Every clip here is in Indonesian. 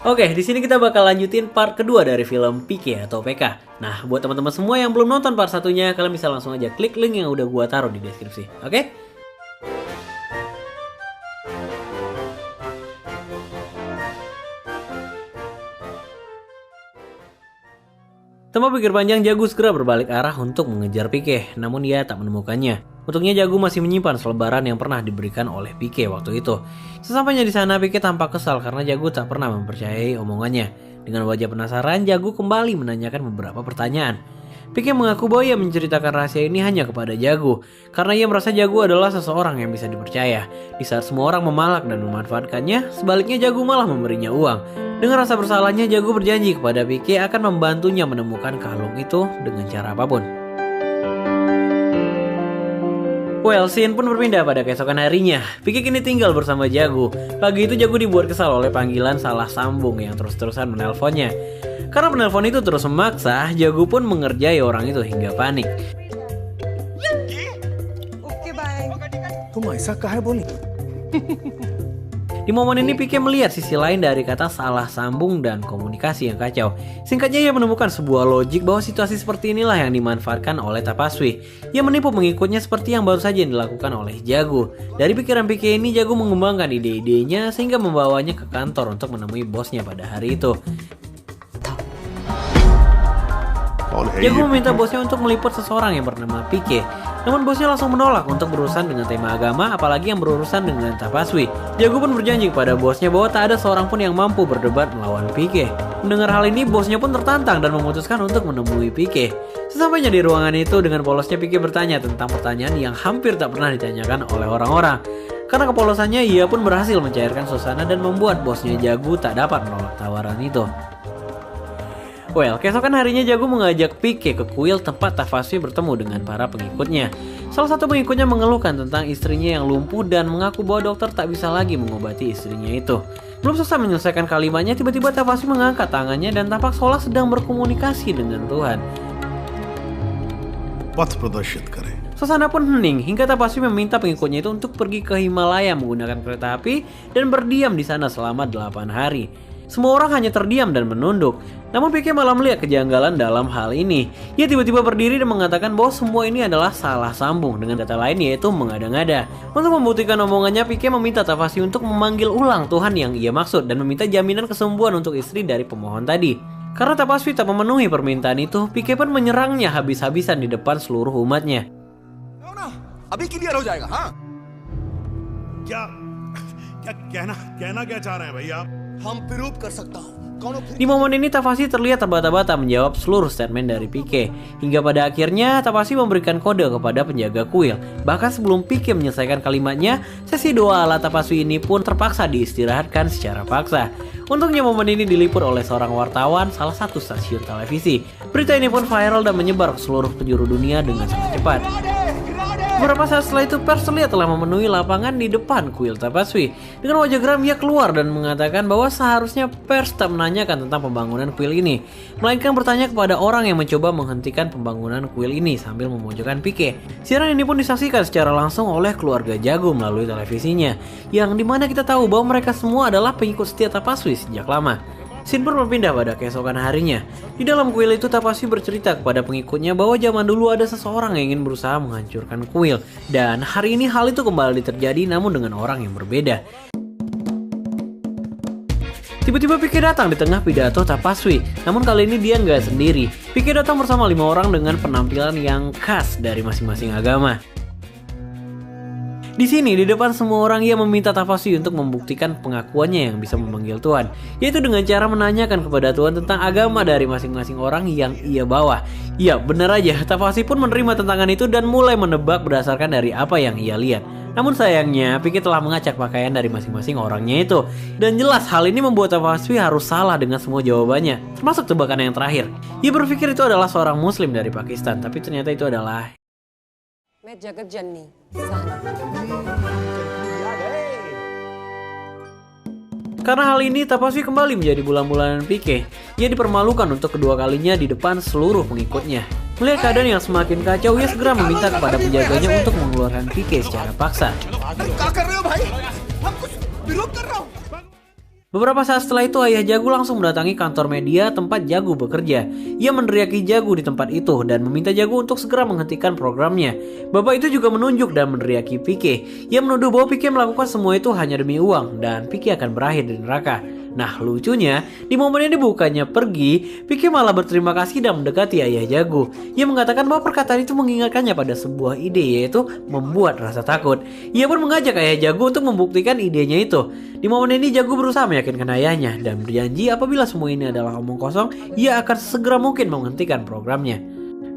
Oke, di sini kita bakal lanjutin part kedua dari film PK atau PK. Nah, buat teman-teman semua yang belum nonton part satunya, kalian bisa langsung aja klik link yang udah gua taruh di deskripsi. Oke? Tanpa pikir panjang, Jagu segera berbalik arah untuk mengejar PK, namun ia tak menemukannya. Untungnya Jagu masih menyimpan selebaran yang pernah diberikan oleh PK waktu itu. Sesampainya di sana, PK tampak kesal karena Jagu tak pernah mempercayai omongannya. Dengan wajah penasaran, Jagu kembali menanyakan beberapa pertanyaan. PK mengaku bahwa ia menceritakan rahasia ini hanya kepada Jagu, karena ia merasa Jagu adalah seseorang yang bisa dipercaya. Di saat semua orang memalak dan memanfaatkannya, sebaliknya Jagu malah memberinya uang. Dengan rasa bersalahnya, Jagu berjanji kepada PK akan membantunya menemukan kalung itu dengan cara apapun. Well, scene pun berpindah pada keesokan harinya. PK kini tinggal bersama Jagu. Pagi itu Jagu dibuat kesal oleh panggilan salah sambung yang terus-terusan menelponnya. Karena penelpon itu terus memaksa, Jagu pun mengerjai orang itu hingga panik. Okay bye. तुम ऐसा काहे बोली? Di momen ini PK melihat sisi lain dari kata salah sambung dan komunikasi yang kacau. Singkatnya, ia menemukan sebuah logik bahwa situasi seperti inilah yang dimanfaatkan oleh Tapaswi. Ia menipu pengikutnya seperti yang baru saja dilakukan oleh Jagu. Dari pikiran PK ini, Jagu mengembangkan ide-idenya sehingga membawanya ke kantor untuk menemui bosnya pada hari itu. Jagu meminta bosnya untuk meliput seseorang yang bernama PK. Namun bosnya langsung menolak untuk berurusan dengan tema agama, apalagi yang berurusan dengan Tapaswi. Jagu pun berjanji kepada bosnya bahwa tak ada seorang pun yang mampu berdebat melawan PK. Mendengar hal ini, bosnya pun tertantang dan memutuskan untuk menemui PK. Sesampainya di ruangan itu, dengan polosnya PK bertanya tentang pertanyaan yang hampir tak pernah ditanyakan oleh orang-orang. Karena kepolosannya, ia pun berhasil mencairkan suasana dan membuat bosnya Jagu tak dapat menolak tawaran itu. Well, keesokan harinya Jagu mengajak PK ke kuil tempat Tapaswi bertemu dengan para pengikutnya. Salah satu pengikutnya mengeluhkan tentang istrinya yang lumpuh dan mengaku bahwa dokter tak bisa lagi mengobati istrinya itu. Belum selesai menyelesaikan kalimatnya, tiba-tiba Tapaswi mengangkat tangannya dan tampak seolah sedang berkomunikasi dengan Tuhan. Suasana pun hening hingga Tapaswi meminta pengikutnya itu untuk pergi ke Himalaya menggunakan kereta api dan berdiam di sana selama 8 hari. Semua orang hanya terdiam dan menunduk. Namun PK malah melihat kejanggalan dalam hal ini. Ia tiba-tiba berdiri dan mengatakan bahwa semua ini adalah salah sambung, dengan kata lain yaitu mengada-ngada. Untuk membuktikan omongannya, PK meminta Tapaswi untuk memanggil ulang Tuhan yang ia maksud dan meminta jaminan kesembuhan untuk istri dari pemohon tadi. Karena Tapaswi tak memenuhi permintaan itu, PK pun menyerangnya habis-habisan di depan seluruh umatnya. अभी क्लियर हो जाएगा, हाँ? कहना क्या चाह रहे हैं भैया? हम प्रूव कर सकता हूँ। Di momen ini Tapaswi terlihat terbata-bata menjawab seluruh statement dari PK. Hingga pada akhirnya Tapaswi memberikan kode kepada penjaga kuil. Bahkan sebelum PK menyelesaikan kalimatnya, sesi doa ala Tapaswi ini pun terpaksa diistirahatkan secara paksa. Untungnya momen ini diliput oleh seorang wartawan salah satu stasiun televisi. Berita ini pun viral dan menyebar ke seluruh penjuru dunia dengan sangat cepat. Beberapa saat setelah itu, pers terlihat telah memenuhi lapangan di depan kuil Tapaswi. Dengan wajah geram, ia keluar dan mengatakan bahwa seharusnya pers tak menanyakan tentang pembangunan kuil ini, melainkan bertanya kepada orang yang mencoba menghentikan pembangunan kuil ini sambil memojokkan PK. Siaran ini pun disaksikan secara langsung oleh keluarga Jagu melalui televisinya, yang dimana kita tahu bahwa mereka semua adalah pengikut setia Tapaswi sejak lama. Scene pun berpindah pada keesokan harinya. Di dalam kuil itu, Tapaswi bercerita kepada pengikutnya bahwa zaman dulu ada seseorang yang ingin berusaha menghancurkan kuil. Dan hari ini hal itu kembali terjadi, namun dengan orang yang berbeda. Tiba-tiba PK datang di tengah pidato Tapaswi. Namun kali ini dia nggak sendiri. PK datang bersama 5 orang dengan penampilan yang khas dari masing-masing agama. Di sini, di depan semua orang, ia meminta Tapaswi untuk membuktikan pengakuannya yang bisa memanggil Tuhan, yaitu dengan cara menanyakan kepada Tuhan tentang agama dari masing-masing orang yang ia bawa. Ya, benar aja, Tapaswi pun menerima tantangan itu dan mulai menebak berdasarkan dari apa yang ia lihat. Namun sayangnya, PK telah mengacak pakaian dari masing-masing orangnya itu. Dan jelas hal ini membuat Tapaswi harus salah dengan semua jawabannya, termasuk tebakan yang terakhir. Ia berpikir itu adalah seorang muslim dari Pakistan, tapi ternyata itu adalah... मैं जगत जननी सहना। Karena hal ini, Tapaswi kembali menjadi bulan-bulanan PK. Ia dipermalukan untuk kedua kalinya di depan seluruh pengikutnya. Melihat keadaan yang semakin kacau, ia segera meminta kepada penjaganya untuk mengeluarkan PK secara paksa. Beberapa saat setelah itu ayah Jagu langsung mendatangi kantor media tempat Jagu bekerja. Ia meneriaki Jagu di tempat itu dan meminta Jagu untuk segera menghentikan programnya. Bapak itu juga menunjuk dan meneriaki Pique. Ia menuduh bahwa Pique melakukan semua itu hanya demi uang dan Pique akan berakhir di neraka. Nah lucunya, di momen ini bukannya pergi, Pique malah berterima kasih dan mendekati ayah Jagu. Ia mengatakan bahwa perkataan itu mengingatkannya pada sebuah ide, yaitu membuat rasa takut. Ia pun mengajak ayah Jagu untuk membuktikan idenya itu. Di momen ini Jagu berusaha meyakinkan ayahnya dan berjanji apabila semua ini adalah omong kosong, ia akan segera mungkin menghentikan programnya.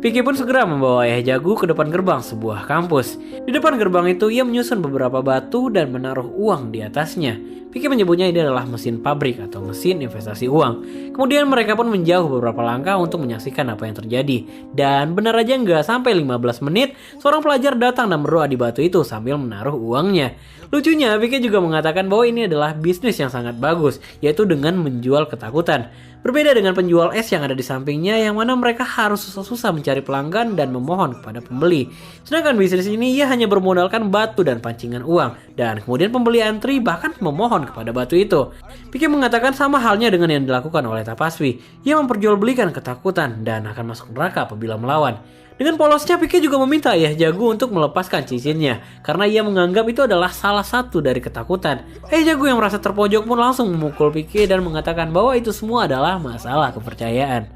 Pique pun segera membawa ayah Jagu ke depan gerbang sebuah kampus. Di depan gerbang itu ia menyusun beberapa batu dan menaruh uang di atasnya. Pique menyebutnya ini adalah mesin pabrik atau mesin investasi uang. Kemudian mereka pun menjauh beberapa langkah untuk menyaksikan apa yang terjadi. Dan benar aja nggak sampai 15 menit, seorang pelajar datang dan berdoa di batu itu sambil menaruh uangnya. Lucunya, Pique juga mengatakan bahwa ini adalah bisnis yang sangat bagus, yaitu dengan menjual ketakutan. Berbeda dengan penjual es yang ada di sampingnya, yang mana mereka harus susah-susah mencari pelanggan dan memohon kepada pembeli. Sedangkan bisnis ini ia hanya bermodalkan batu dan pancingan uang, dan kemudian pembeli antri bahkan memohon kepada batu itu. Pique mengatakan sama halnya dengan yang dilakukan oleh Tapaswi. Ia memperjualbelikan ketakutan dan akan masuk neraka apabila melawan. Dengan polosnya, Pique juga meminta ayah Jagu untuk melepaskan cincinnya karena ia menganggap itu adalah salah satu dari ketakutan. Ayah Jagu yang merasa terpojok pun langsung memukul Pique dan mengatakan bahwa itu semua adalah masalah kepercayaan.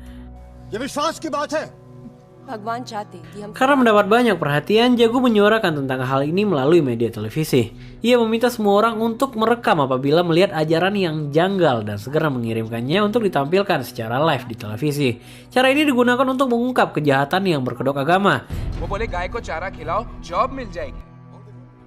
ये विश्वास की बात है। भगवान चाहते कि हम Karena mendapat banyak perhatian, Jagu menyuarakan tentang hal ini melalui media televisi. Ia meminta semua orang untuk merekam apabila melihat ajaran yang janggal dan segera mengirimkannya untuk ditampilkan secara live di televisi. Cara ini digunakan untuk mengungkap kejahatan yang berkedok agama. वो बोले गाय को चारा खिलाओ जॉब मिल जाएगी।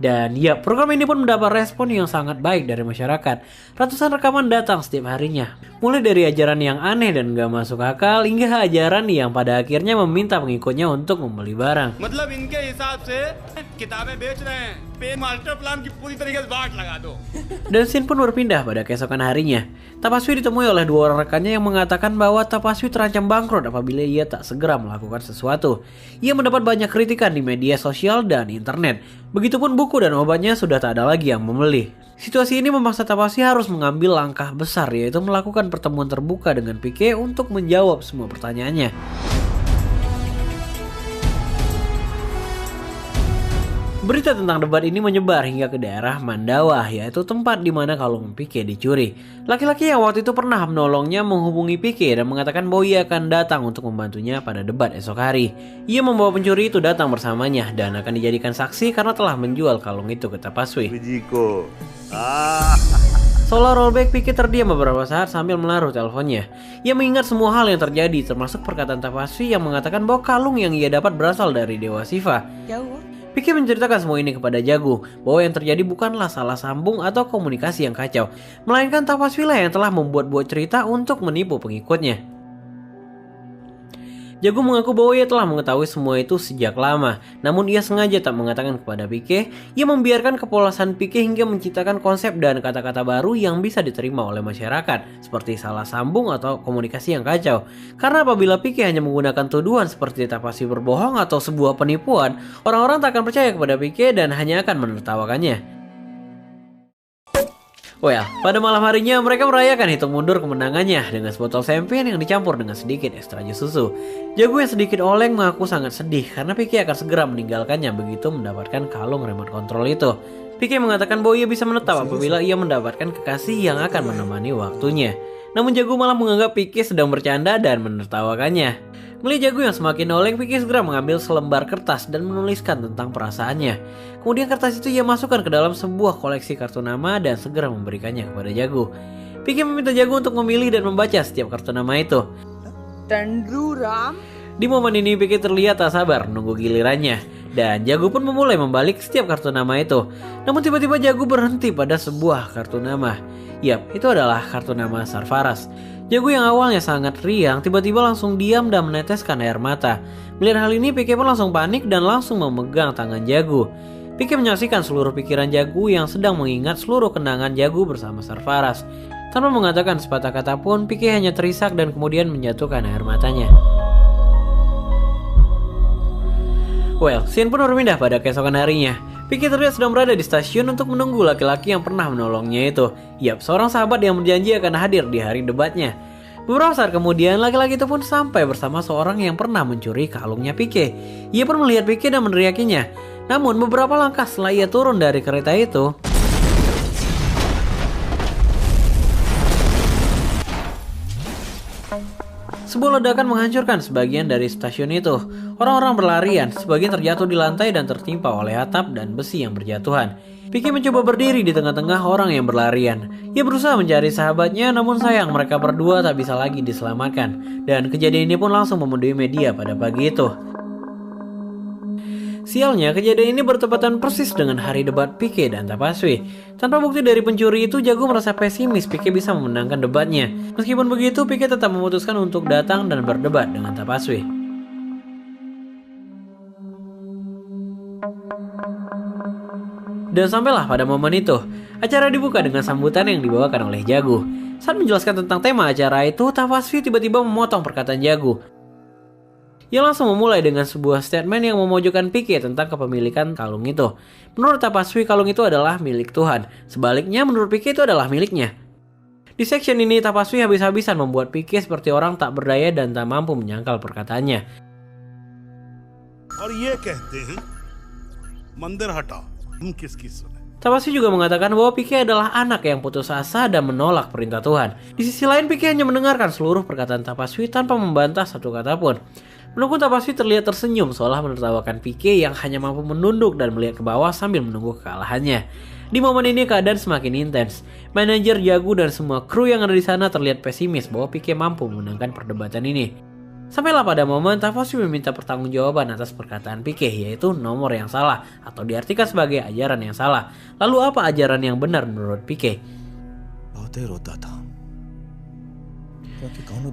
Dan ya, program ini pun mendapat respon yang sangat baik dari masyarakat. Ratusan rekaman datang setiap harinya. Mulai dari ajaran yang aneh dan gak masuk akal, hingga ajaran yang pada akhirnya meminta pengikutnya untuk membeli barang. मतलब इनके हिसाब से किताबें बेच रहे हैं, पे master plan की पूरी तरीके से बाट लगा दो। Dan scene pun berpindah pada keesokan harinya. Tapaswi ditemui oleh dua orang rekannya yang mengatakan bahwa Tapaswi terancam bangkrut apabila ia tak segera melakukan sesuatu. Ia mendapat banyak kritikan di media sosial dan internet. Begitupun buku dan obatnya sudah tak ada lagi yang membeli. Situasi ini memaksa Tapaswi harus mengambil langkah besar, yaitu melakukan pertemuan terbuka dengan Pique untuk menjawab semua pertanyaannya. Berita tentang debat ini menyebar hingga ke daerah Mandawa, yaitu tempat di mana kalung Pique dicuri. Laki-laki yang waktu itu pernah menolongnya menghubungi Pique dan mengatakan bahwa ia akan datang untuk membantunya pada debat esok hari. Ia membawa pencuri itu datang bersamanya dan akan dijadikan saksi karena telah menjual kalung itu ke Tapaswi. Seolah rollback, Pique terdiam beberapa saat sambil menaruh teleponnya. Ia mengingat semua hal yang terjadi, termasuk perkataan Tapaswi yang mengatakan bahwa kalung yang ia dapat berasal dari Dewa Shiva. क्या हुआ? Pique menceritakan semua ini kepada Jagu, bahwa yang terjadi bukanlah salah sambung atau komunikasi yang kacau, melainkan Tapaswi lah yang telah membuat-buat cerita untuk menipu pengikutnya. Jagu mengaku bahwa ia telah mengetahui semua itu sejak lama, namun ia sengaja tak mengatakan kepada Pique. Ia membiarkan kepolosan Pique hingga menciptakan konsep dan kata-kata baru yang bisa diterima oleh masyarakat, seperti salah sambung atau komunikasi yang kacau. Karena apabila Pique hanya menggunakan tuduhan seperti Tapaswi berbohong atau sebuah penipuan, orang-orang tak akan percaya kepada Pique dan hanya akan menertawakannya. Well, pada malam harinya mereka merayakan hitung mundur kemenangannya dengan sebotol champagne yang dicampur dengan sedikit ekstra jus susu. Jagu yang sedikit oleng mengaku sangat sedih karena Pique akan segera meninggalkannya begitu mendapatkan kalung remote control itu. Pique mengatakan bahwa ia bisa menetap apabila ia mendapatkan kekasih yang akan menemani waktunya. Namun Jagu malah menganggap Pique sedang bercanda dan menertawakannya. Melihat Jagu yang semakin oleng, Pique segera mengambil selembar kertas dan menuliskan tentang perasaannya. Kemudian kertas itu ia masukkan ke dalam sebuah koleksi kartu nama dan segera memberikannya kepada Jagu. Pique meminta Jagu untuk memilih dan membaca setiap kartu nama itu. टंडरू Ram Di momen ini Pique terlihat tak sabar menunggu gilirannya. Dan Jagu pun memulai membalik setiap kartu nama itu. Namun tiba-tiba Jagu berhenti pada sebuah kartu nama. Yap, itu adalah kartu nama Sarfaraz. Jagu yang awalnya sangat riang tiba-tiba langsung diam dan meneteskan air mata. Melihat hal ini, Pique pun langsung panik dan langsung memegang tangan Jagu. Pique menyaksikan seluruh pikiran Jagu yang sedang mengingat seluruh kenangan Jagu bersama Sarfaraz. Tanpa mengatakan sepatah kata pun, Pique hanya terisak dan kemudian menjatuhkan air matanya. Well, scene pun berpindah pada keesokan harinya. Pique terlihat sedang berada di stasiun untuk menunggu laki-laki yang pernah menolongnya itu. Yap, seorang sahabat yang berjanji akan hadir di hari debatnya. Beberapa saat kemudian, laki-laki itu pun sampai bersama seorang yang pernah mencuri kalungnya Pique. Ia pun melihat Pique dan meneriakinya. Namun beberapa langkah setelah ia turun dari kereta itu, sebuah ledakan menghancurkan sebagian dari stasiun itu. Orang-orang berlarian, sebagian terjatuh di lantai dan tertimpa oleh atap dan besi yang berjatuhan. Pique mencoba berdiri di tengah-tengah orang yang berlarian. Ia berusaha mencari sahabatnya, namun sayang mereka berdua tak bisa lagi diselamatkan. Dan kejadian ini pun langsung memenuhi media pada pagi itu. Sialnya, kejadian ini bertepatan persis dengan hari debat Pique dan Tapaswi. Tanpa bukti dari pencuri itu, Jago merasa pesimis Pique bisa memenangkan debatnya. Meskipun begitu, Pique tetap memutuskan untuk datang dan berdebat dengan Tapaswi. Dan sampailah pada momen itu, acara dibuka dengan sambutan yang dibawakan oleh Jago. Saat menjelaskan tentang tema acara itu, Tapaswi tiba-tiba memotong perkataan Jago. Ia langsung memulai dengan sebuah statement yang memojokkan Pique tentang kepemilikan kalung itu. Menurut Tapaswi, kalung itu adalah milik Tuhan. Sebaliknya, menurut Pique itu adalah miliknya. Di section ini, Tapaswi habis-habisan membuat Pique seperti orang tak berdaya dan tak mampu menyangkal perkataannya. और ये कहते हैं मंदिर हटाओ हम किसकी सुने. Tapaswi juga mengatakan bahwa Pique adalah anak yang putus asa dan menolak perintah Tuhan. Di sisi lain, Pique hanya mendengarkan seluruh perkataan Tapaswi tanpa membantah satu kata pun. Menunggu Tapaswi terlihat tersenyum seolah menertawakan Pique yang hanya mampu menunduk dan melihat ke bawah sambil menunggu kekalahannya. Di momen ini keadaan semakin intens. Manajer, Jago dan semua kru yang ada di sana terlihat pesimis bahwa Pique mampu memenangkan perdebatan ini. Sampailah pada momen Tapaswi meminta pertanggungjawaban atas perkataan Pique, yaitu nomor yang salah atau diartikan sebagai ajaran yang salah. Lalu apa ajaran yang benar menurut Pique?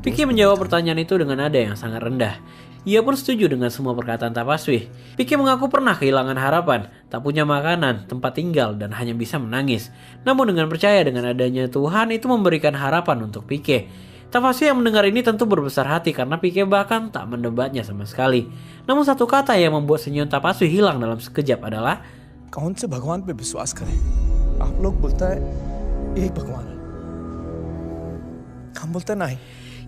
Pique menjawab pertanyaan itu dengan nada yang sangat rendah. Ia pun setuju dengan semua perkataan Tapaswi. Pique mengaku pernah kehilangan harapan, tak punya makanan, tempat tinggal, dan hanya bisa menangis. Namun dengan percaya dengan adanya Tuhan itu memberikan harapan untuk Pique. Tapaswi yang mendengar ini tentu berbesar hati karena Pique bahkan tak mendebatnya sama sekali. Namun satu kata yang membuat senyum Tapaswi hilang dalam sekejap adalah, कौन से भगवान पे विश्वास करें? आप लोग बोलता है एक भगवान है, हम बोलते नहीं.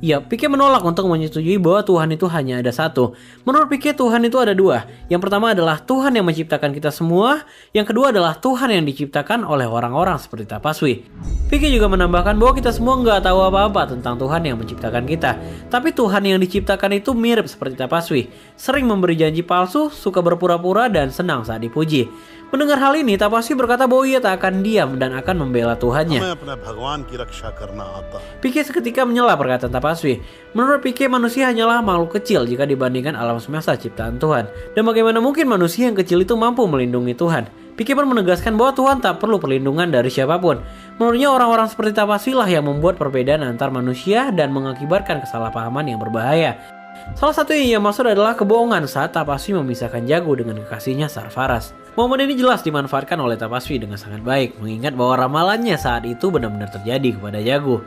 ya, Pique menolak untuk menyetujui bahwa Tuhan itu hanya ada satu. Menurut Pique, Tuhan itu ada dua. Yang pertama adalah Tuhan yang menciptakan kita semua. Yang kedua adalah Tuhan yang diciptakan oleh orang-orang seperti Tapaswi. Pique juga menambahkan bahwa kita semua nggak tahu apa-apa tentang Tuhan yang menciptakan kita. Tapi Tuhan yang diciptakan itu mirip seperti Tapaswi. Sering memberi janji palsu, suka berpura-pura, dan senang saat dipuji. Mendengar hal ini, Tapaswi berkata bahwa ia tak akan diam dan akan membela Tuhannya. हमें अपने भगवान की रक्षा करना आता है. Pique seketika menyela perkataan Tapaswi. Menurut Pique, manusia hanyalah makhluk kecil jika dibandingkan alam semesta ciptaan Tuhan. Dan bagaimana mungkin manusia yang kecil itu mampu melindungi Tuhan? Pique pun menegaskan bahwa Tuhan tak perlu perlindungan dari siapapun. Menurutnya orang-orang seperti Tapaswi lah yang membuat perbedaan antar manusia dan mengakibatkan kesalahpahaman yang berbahaya. Salah satu yang ia maksud adalah kebohongan saat Tapaswi memisahkan Jago dengan kekasihnya Sarfaraz. Momen ini jelas dimanfaatkan oleh Tapaswi dengan sangat baik, mengingat bahwa ramalannya saat itu benar-benar terjadi kepada Jago.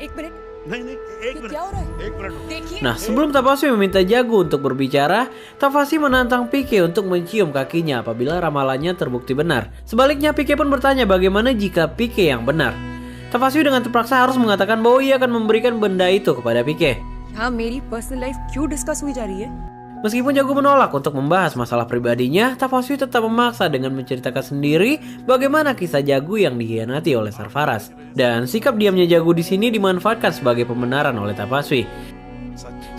एक मिनट नहीं नहीं एक ये मिनट क्या हो रहा है एक मिनट देखिए Nah, sebelum Tapaswi meminta Jago untuk berbicara, Tapaswi menantang Pique untuk mencium kakinya apabila ramalannya terbukti benar. Sebaliknya, Pique pun bertanya bagaimana jika Pique yang benar. Tapaswi dengan terpaksa harus mengatakan bahwa ia akan memberikan benda itu kepada Pique. हाँ मेरी personal life क्यों डिस्कस हुई जा रही है Meskipun Jago menolak untuk membahas masalah pribadinya, Tapaswi tetap memaksa dengan menceritakan sendiri bagaimana kisah Jago yang dikhianati oleh Sarfaraz. Dan sikap diamnya Jago di sini dimanfaatkan sebagai pembenaran oleh Tapaswi.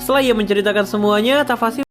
Setelah ia menceritakan semuanya, Tapaswi